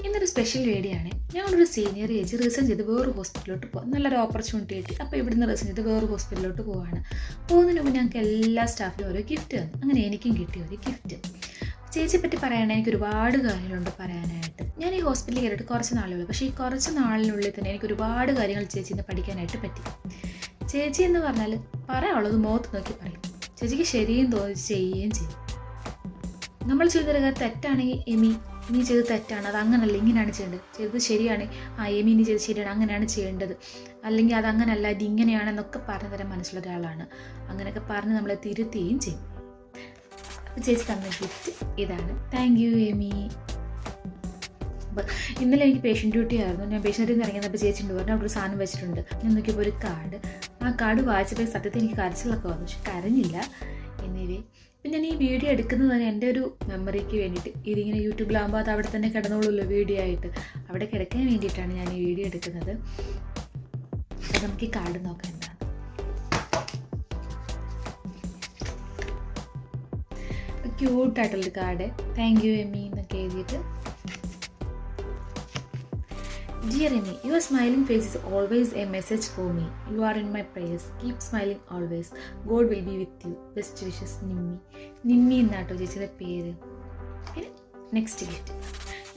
ഇന്നൊരു special video ആണ്. ഞങ്ങളൊരു സീനിയർ ഏജ് റിസൈൻ ചെയ്ത് വേറൊരു ഹോസ്പിറ്റലിലോട്ട് പോകാം. നല്ലൊരു ഓപ്പർച്യൂണിറ്റി കിട്ടി. അപ്പോൾ ഇവിടുന്ന് റിസൈൻ ചെയ്ത് വേറൊരു ഹോസ്പിറ്റലിലോട്ട് പോവുകയാണ്. പോകുന്നതിന് മുമ്പ് ഞങ്ങൾക്ക് എല്ലാ സ്റ്റാഫിനും ഓരോ ഗിഫ്റ്റ് തന്നു. അങ്ങനെ എനിക്കും കിട്ടിയ ഒരു ഗിഫ്റ്റ്. ചേച്ചിയെ പറ്റി പറയുകയാണെങ്കിൽ എനിക്ക് ഒരുപാട് കാര്യങ്ങളുണ്ട് പറയാനായിട്ട്. ഞാൻ ഈ ഹോസ്പിറ്റലിൽ കയറിയിട്ട് കുറച്ച് നാളുകൾ, പക്ഷേ ഈ കുറച്ച് നാളിനുള്ളിൽ തന്നെ എനിക്ക് ഒരുപാട് കാര്യങ്ങൾ ചേച്ചിയിൽ നിന്ന് പഠിക്കാനായിട്ട് പറ്റി. ചേച്ചി എന്ന് പറഞ്ഞാൽ പറയാനുള്ളത് മുഖത്ത് നോക്കി പറയും. ചേച്ചിക്ക് ശരിയും തോന്നി ചെയ്യുകയും ചെയ്യും. നമ്മൾ ചെയ്തൊരു കാര്യം തെറ്റാണെങ്കിൽ നീ ചെയ്ത് തെറ്റാണ്, അത് അങ്ങനല്ല ഇങ്ങനെയാണ് ചെയ്യേണ്ടത്, ചെയ്തത് ശരിയാണ്, നീ ചെയ്ത് ശരിയാണ്, അങ്ങനെയാണ് ചെയ്യേണ്ടത്, അല്ലെങ്കിൽ അത് അങ്ങനല്ല ഇത് ഇങ്ങനെയാണെന്നൊക്കെ പറഞ്ഞു തരാൻ മനസ്സിലുള്ള ഒരാളാണ്. അങ്ങനെയൊക്കെ പറഞ്ഞ് നമ്മളെ തിരുത്തുകയും ചെയ്യും. അപ്പോൾ ചേച്ചി തന്ന ഗിഫ്റ്റ് ഇതാണ്. Thank you Amy. ഇന്നലെ എനിക്ക് പേഷ്യൻ്റ് ഡ്യൂട്ടി ആയിരുന്നു. ഞാൻ പേഷ്യൻ്റിൽ നിന്ന് ഇറങ്ങിയപ്പോൾ ചേച്ചിൻ്റെ പറഞ്ഞു അവിടെ ഒരു സാധനം വെച്ചിട്ടുണ്ട്. ഞാൻ നോക്കിയപ്പോൾ ഒരു കാർഡ്. ആ കാർഡ് വായിച്ചപ്പോൾ സത്യത്തിൽ എനിക്ക് കരച്ചിലൊക്കെ വന്നു, പക്ഷെ കരഞ്ഞില്ല. എന്നിവേ പിന്നെ ഞാൻ ഈ വീഡിയോ എടുക്കുന്നത് തന്നെ എൻ്റെ ഒരു മെമ്മറിക്ക് വേണ്ടിയിട്ട്. ഇതിങ്ങനെ യൂട്യൂബിലാകുമ്പോൾ അത് അവിടെ തന്നെ കിടന്നോളൂല്ലോ വീഡിയോ ആയിട്ട്. അവിടെ കിടക്കാൻ വേണ്ടിയിട്ടാണ് ഞാൻ ഈ വീഡിയോ എടുക്കുന്നത്. അപ്പോൾ നമുക്ക് ഈ കാർഡ് നോക്കാം എന്താണ്. ക്യൂട്ടായിട്ടുള്ളൊരു കാർഡ്. താങ്ക് യു എമ്മി എന്നൊക്കെ എഴുതിയിട്ട്. Dear Amy, your smiling face is always a message for me. You are in my prayers. Keep smiling always. God will be with you. Best wishes, Nimmi. Nimmi എന്നാട്ടോ ചേച്ചിയുടെ പേര്. പിന്നെ നെക്സ്റ്റ് ഗിഫ്റ്റ്.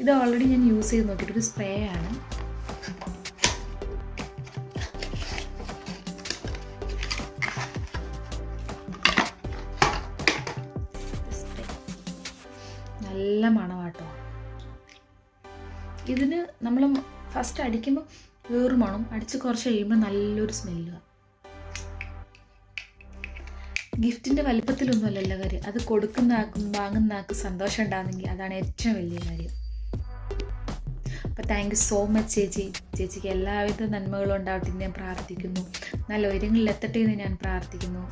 ഇത് already ഞാൻ use ചെയ്ത് നോക്കിയിട്ടൊരു spray ആണ്. നല്ല മണമാട്ടോ. ഇതിന് നമ്മൾ ഫസ്റ്റ് അടിക്കുമ്പോൾ വേറൊരു മണം, അടിച്ച് കുറച്ച് കഴിയുമ്പോൾ നല്ലൊരു സ്മെല്ലുമാണ്. ഗിഫ്റ്റിൻ്റെ വലിപ്പത്തിലൊന്നുമല്ലല്ലോ കാര്യം, അത് കൊടുക്കുന്ന ആൾക്കും വാങ്ങുന്ന ആൾക്കും സന്തോഷം ഉണ്ടാകുന്നെങ്കിൽ അതാണ് ഏറ്റവും വലിയ കാര്യം. അപ്പോൾ താങ്ക് യു സോ മച്ച് ചേച്ചി. ചേച്ചിക്ക് എല്ലാവിധ നന്മകളും ഉണ്ടാവട്ടെ എന്ന് ഞാൻ പ്രാർത്ഥിക്കുന്നു. നല്ല ഉയരങ്ങളിലെത്തട്ടെ എന്ന് ഞാൻ പ്രാർത്ഥിക്കുന്നു.